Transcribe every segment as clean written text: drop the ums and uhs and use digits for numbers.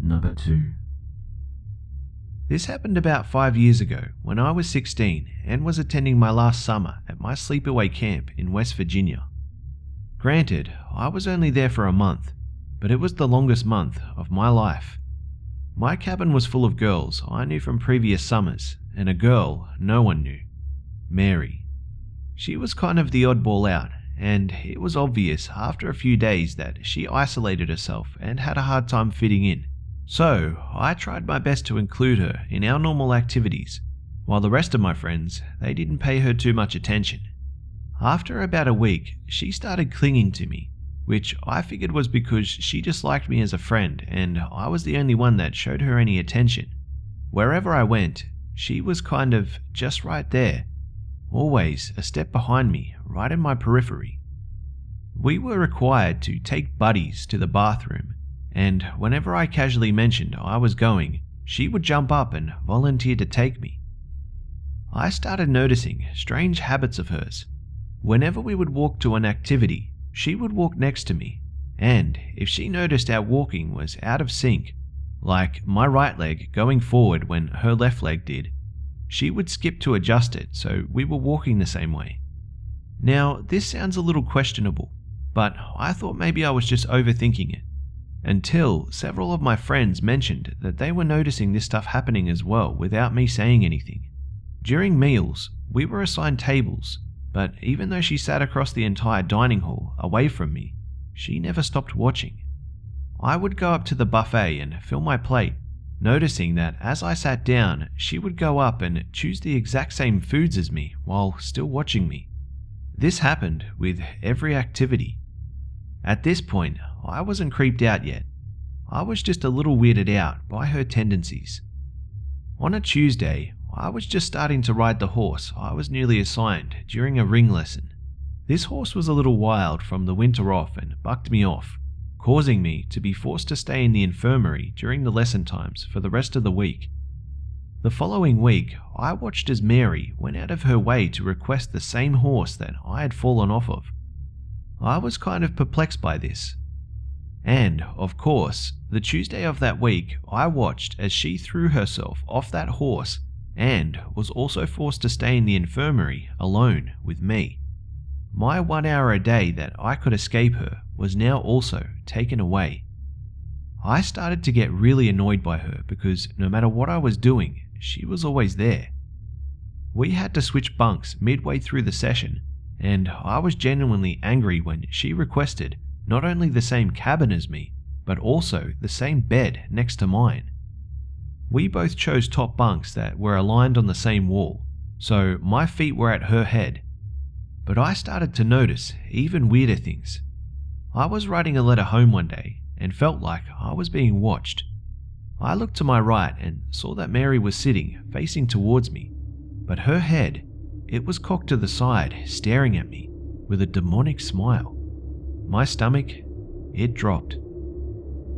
Number 2. This happened about 5 years ago when I was 16 and was attending my last summer at my sleepaway camp in West Virginia. Granted, I was only there for a month, but it was the longest month of my life. My cabin was full of girls I knew from previous summers, and a girl no one knew, Mary. She was kind of the oddball out, and it was obvious after a few days that she isolated herself and had a hard time fitting in. So I tried my best to include her in our normal activities, while the rest of my friends, they didn't pay her too much attention. After about a week, she started clinging to me, which I figured was because she just liked me as a friend and I was the only one that showed her any attention. Wherever I went, she was kind of just right there, always a step behind me, right in my periphery. We were required to take buddies to the bathroom, and whenever I casually mentioned I was going, she would jump up and volunteer to take me. I started noticing strange habits of hers. Whenever we would walk to an activity, she would walk next to me, and if she noticed our walking was out of sync, like my right leg going forward when her left leg did, she would skip to adjust it so we were walking the same way. Now, this sounds a little questionable, but I thought maybe I was just overthinking it, until several of my friends mentioned that they were noticing this stuff happening as well without me saying anything. During meals, we were assigned tables, but even though she sat across the entire dining hall away from me, she never stopped watching. I would go up to the buffet and fill my plate, noticing that as I sat down, she would go up and choose the exact same foods as me while still watching me. This happened with every activity. At this point, I wasn't creeped out yet. I was just a little weirded out by her tendencies. On a Tuesday, I was just starting to ride the horse I was newly assigned during a ring lesson. This horse was a little wild from the winter off and bucked me off, causing me to be forced to stay in the infirmary during the lesson times for the rest of the week. The following week, I watched as Mary went out of her way to request the same horse that I had fallen off of. I was kind of perplexed by this. And, of course, the Tuesday of that week, I watched as she threw herself off that horse and was also forced to stay in the infirmary alone with me. My 1 hour a day that I could escape her was now also taken away. I started to get really annoyed by her because no matter what I was doing, she was always there. We had to switch bunks midway through the session, and I was genuinely angry when she requested not only the same cabin as me, but also the same bed next to mine. We both chose top bunks that were aligned on the same wall, so my feet were at her head. But I started to notice even weirder things. I was writing a letter home one day and felt like I was being watched. I looked to my right and saw that Mary was sitting facing towards me, but her head, it was cocked to the side, staring at me with a demonic smile. My stomach, it dropped.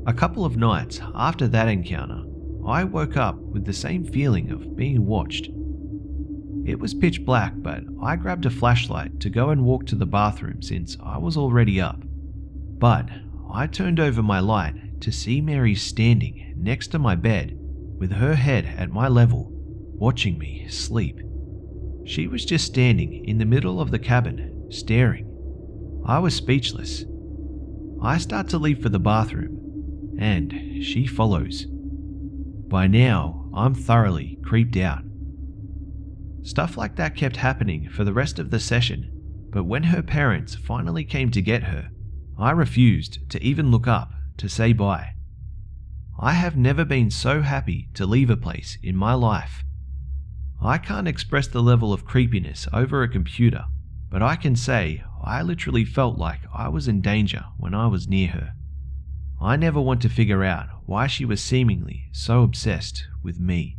A couple of nights after that encounter, I woke up with the same feeling of being watched. It was pitch black, but I grabbed a flashlight to go and walk to the bathroom since I was already up. But I turned over my light to see Mary standing next to my bed with her head at my level, watching me sleep. She was just standing in the middle of the cabin, staring. I was speechless. I start to leave for the bathroom, and she follows. By now, I'm thoroughly creeped out. Stuff like that kept happening for the rest of the session, but when her parents finally came to get her, I refused to even look up to say bye. I have never been so happy to leave a place in my life. I can't express the level of creepiness over a computer, but I can say I literally felt like I was in danger when I was near her. I never want to figure out why she was seemingly so obsessed with me.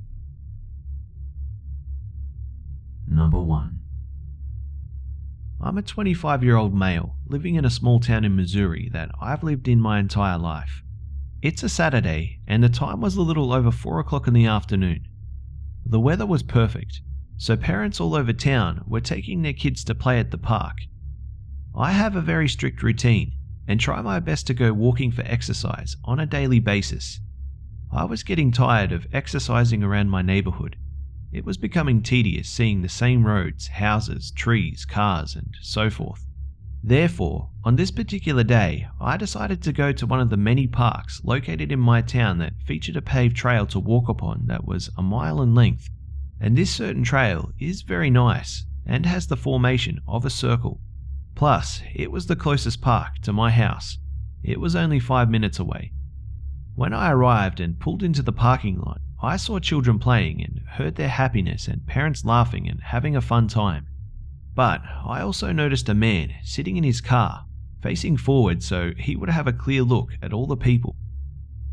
Number 1. I'm a 25-year-old male living in a small town in Missouri that I've lived in my entire life. It's a Saturday and the time was a little over 4 o'clock in the afternoon. The weather was perfect, so parents all over town were taking their kids to play at the park. I have a very strict routine and try my best to go walking for exercise on a daily basis. I was getting tired of exercising around my neighborhood. It was becoming tedious seeing the same roads, houses, trees, cars, and so forth. Therefore, on this particular day, I decided to go to one of the many parks located in my town that featured a paved trail to walk upon that was a mile in length. And this certain trail is very nice and has the formation of a circle. Plus, it was the closest park to my house. It was only 5 minutes away. When I arrived and pulled into the parking lot, I saw children playing and heard their happiness and parents laughing and having a fun time. But I also noticed a man sitting in his car, facing forward so he would have a clear look at all the people.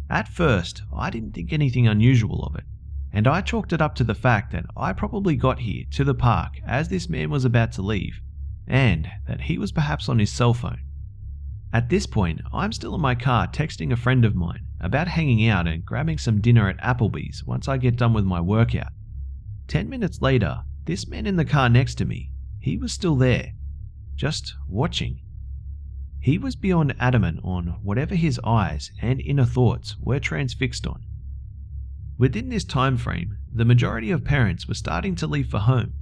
At first, I didn't think anything unusual of it, and I chalked it up to the fact that I probably got here to the park as this man was about to leave, and that he was perhaps on his cell phone. At this point, I'm still in my car texting a friend of mine about hanging out and grabbing some dinner at Applebee's once I get done with my workout. 10 minutes later, this man in the car next to me, he was still there, just watching. He was beyond adamant on whatever his eyes and inner thoughts were transfixed on. Within this time frame, the majority of parents were starting to leave for home.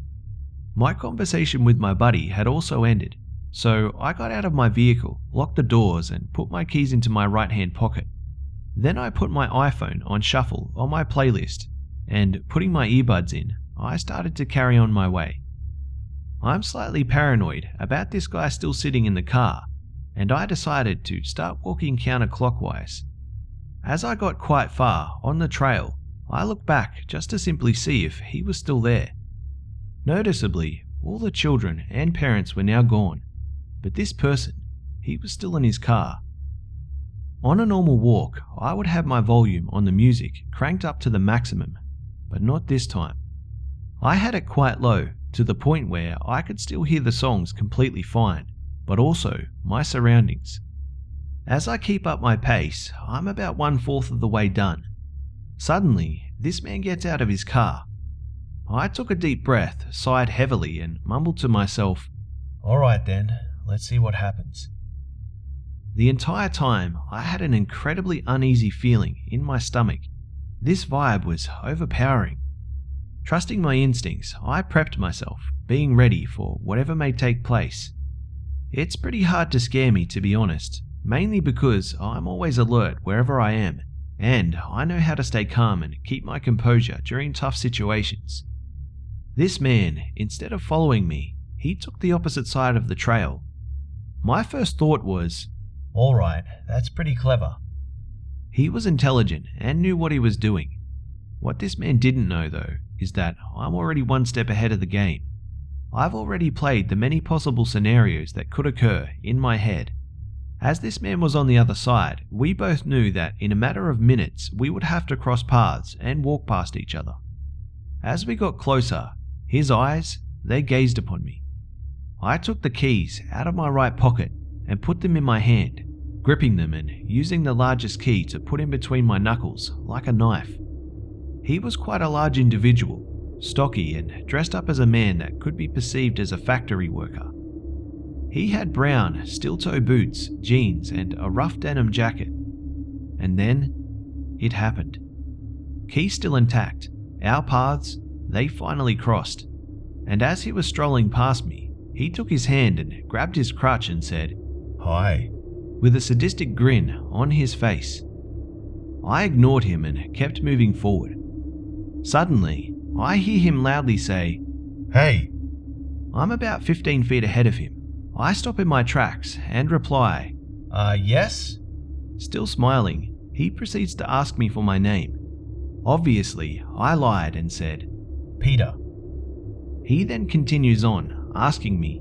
My conversation with my buddy had also ended, so I got out of my vehicle, locked the doors, and put my keys into my right-hand pocket. Then I put my iPhone on shuffle on my playlist, and putting my earbuds in, I started to carry on my way. I'm slightly paranoid about this guy still sitting in the car, and I decided to start walking counterclockwise. As I got quite far on the trail, I looked back just to simply see if he was still there. Noticeably, all the children and parents were now gone, but this person, he was still in his car. On a normal walk, I would have my volume on the music cranked up to the maximum, but not this time. I had it quite low, to the point where I could still hear the songs completely fine, but also my surroundings. As I keep up my pace, I'm about 1/4 of the way done. Suddenly, this man gets out of his car. I took a deep breath, sighed heavily, and mumbled to myself, "Alright then, let's see what happens." The entire time, I had an incredibly uneasy feeling in my stomach. This vibe was overpowering. Trusting my instincts, I prepped myself, being ready for whatever may take place. It's pretty hard to scare me, to be honest, mainly because I'm always alert wherever I am, and I know how to stay calm and keep my composure during tough situations. This man, instead of following me, he took the opposite side of the trail. My first thought was, "Alright, that's pretty clever." He was intelligent and knew what he was doing. What this man didn't know, though, is that I'm already one step ahead of the game. I've already played the many possible scenarios that could occur in my head. As this man was on the other side, we both knew that in a matter of minutes we would have to cross paths and walk past each other. As we got closer, his eyes, they gazed upon me. I took the keys out of my right pocket and put them in my hand, gripping them and using the largest key to put in between my knuckles like a knife. He was quite a large individual, stocky and dressed up as a man that could be perceived as a factory worker. He had brown, steel-toe boots, jeans, and a rough denim jacket. And then, it happened. Key still intact, our paths, they finally crossed. And as he was strolling past me, he took his hand and grabbed his crutch and said, "Hi," with a sadistic grin on his face. I ignored him and kept moving forward. Suddenly, I hear him loudly say, "Hey!" I'm about 15 feet ahead of him. I stop in my tracks and reply, Yes?" Still smiling, he proceeds to ask me for my name. Obviously, I lied and said, "Peter." He then continues on, asking me,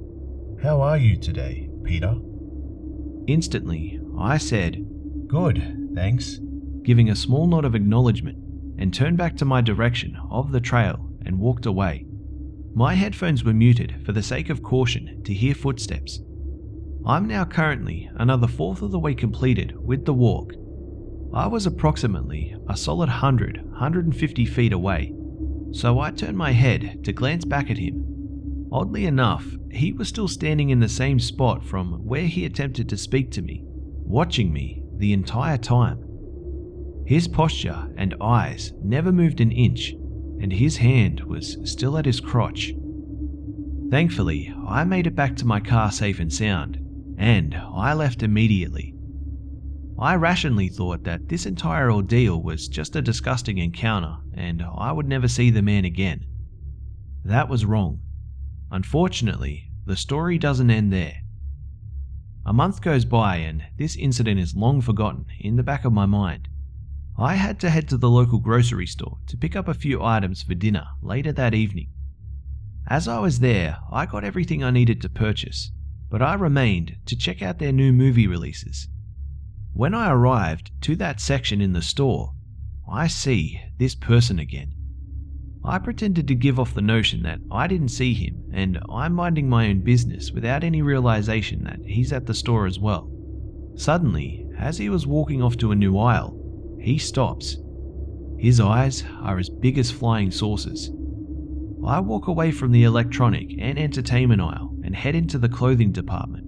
"How are you today, Peter?" Instantly, I said, "Good, thanks," giving a small nod of acknowledgement, and turned back to my direction of the trail and walked away. My headphones were muted for the sake of caution to hear footsteps. I'm now currently another 1/4 of the way completed with the walk. I was approximately a solid 150 feet away, so I turned my head to glance back at him. Oddly enough, he was still standing in the same spot from where he attempted to speak to me, watching me the entire time. His posture and eyes never moved an inch, and his hand was still at his crotch. Thankfully, I made it back to my car safe and sound, and I left immediately. I rationally thought that this entire ordeal was just a disgusting encounter and I would never see the man again. That was wrong. Unfortunately, the story doesn't end there. A month goes by and this incident is long forgotten in the back of my mind. I had to head to the local grocery store to pick up a few items for dinner later that evening. As I was there, I got everything I needed to purchase, but I remained to check out their new movie releases. When I arrived to that section in the store, I see this person again. I pretended to give off the notion that I didn't see him and I'm minding my own business without any realization that he's at the store as well. Suddenly, as he was walking off to a new aisle, he stops. His eyes are as big as flying saucers. I walk away from the electronic and entertainment aisle and head into the clothing department.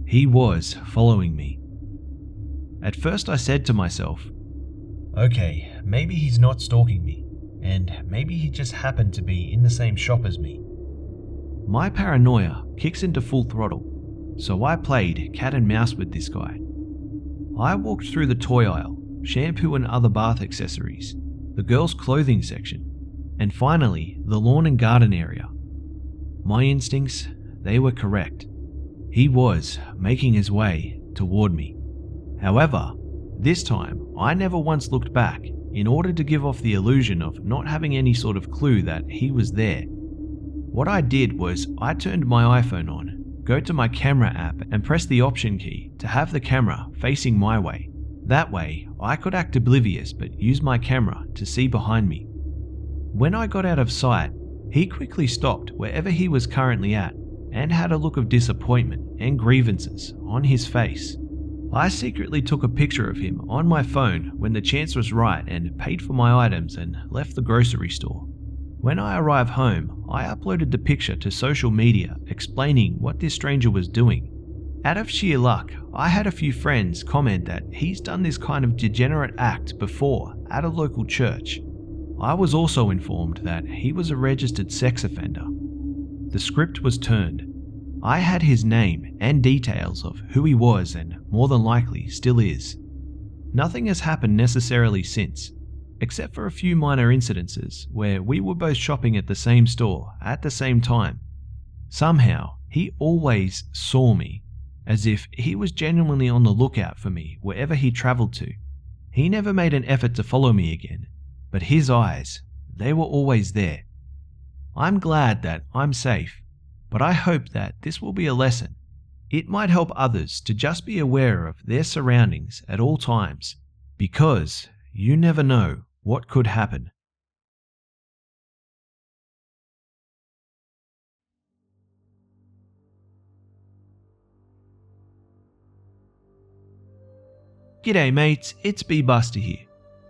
He was following me. At first I said to myself, okay, maybe he's not stalking me, and maybe he just happened to be in the same shop as me. My paranoia kicks into full throttle, so I played cat and mouse with this guy. I walked through the toy aisle, shampoo and other bath accessories, the girls' clothing section, and finally the lawn and garden area. My instincts, they were correct. He was making his way toward me. However, this time I never once looked back in order to give off the illusion of not having any sort of clue that he was there. What I did was I turned my iPhone on, go to my camera app and press the option key to have the camera facing my way. That way I could act oblivious but use my camera to see behind me. When I got out of sight, he quickly stopped wherever he was currently at and had a look of disappointment and grievances on his face. I secretly took a picture of him on my phone when the chance was right and paid for my items and left the grocery store. When I arrived home, I uploaded the picture to social media explaining what this stranger was doing. Out of sheer luck, I had a few friends comment that he's done this kind of degenerate act before at a local church. I was also informed that he was a registered sex offender. The script was turned. I had his name and details of who he was and more than likely still is. Nothing has happened necessarily since, except for a few minor incidences where we were both shopping at the same store at the same time. Somehow, he always saw me, as if he was genuinely on the lookout for me wherever he traveled to. He never made an effort to follow me again, but his eyes, they were always there. I'm glad that I'm safe, but I hope that this will be a lesson. It might help others to just be aware of their surroundings at all times, because you never know what could happen. G'day mates, it's be.busta here.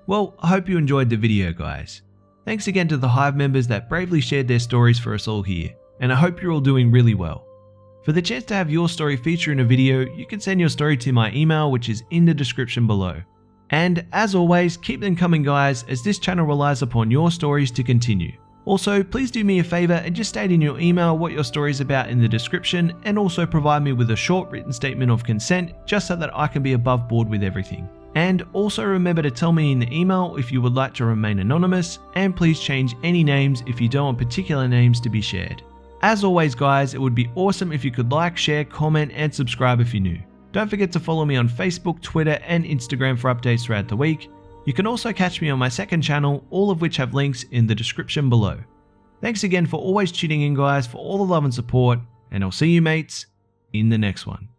Well, I hope you enjoyed the video guys. Thanks again to the Hive members that bravely shared their stories for us all here, and I hope you're all doing really well. For the chance to have your story feature in a video, you can send your story to my email, which is in the description below. And as always, keep them coming guys, as this channel relies upon your stories to continue. Also, please do me a favor and just state in your email what your story is about in the description, and also provide me with a short written statement of consent just so that I can be above board with everything. And also remember to tell me in the email if you would like to remain anonymous, and please change any names if you don't want particular names to be shared. As always guys, it would be awesome if you could like, share, comment and subscribe if you're new. Don't forget to follow me on Facebook, Twitter and Instagram for updates throughout the week. You can also catch me on my second channel, all of which have links in the description below. Thanks again for always tuning in guys, for all the love and support, and I'll see you mates in the next one.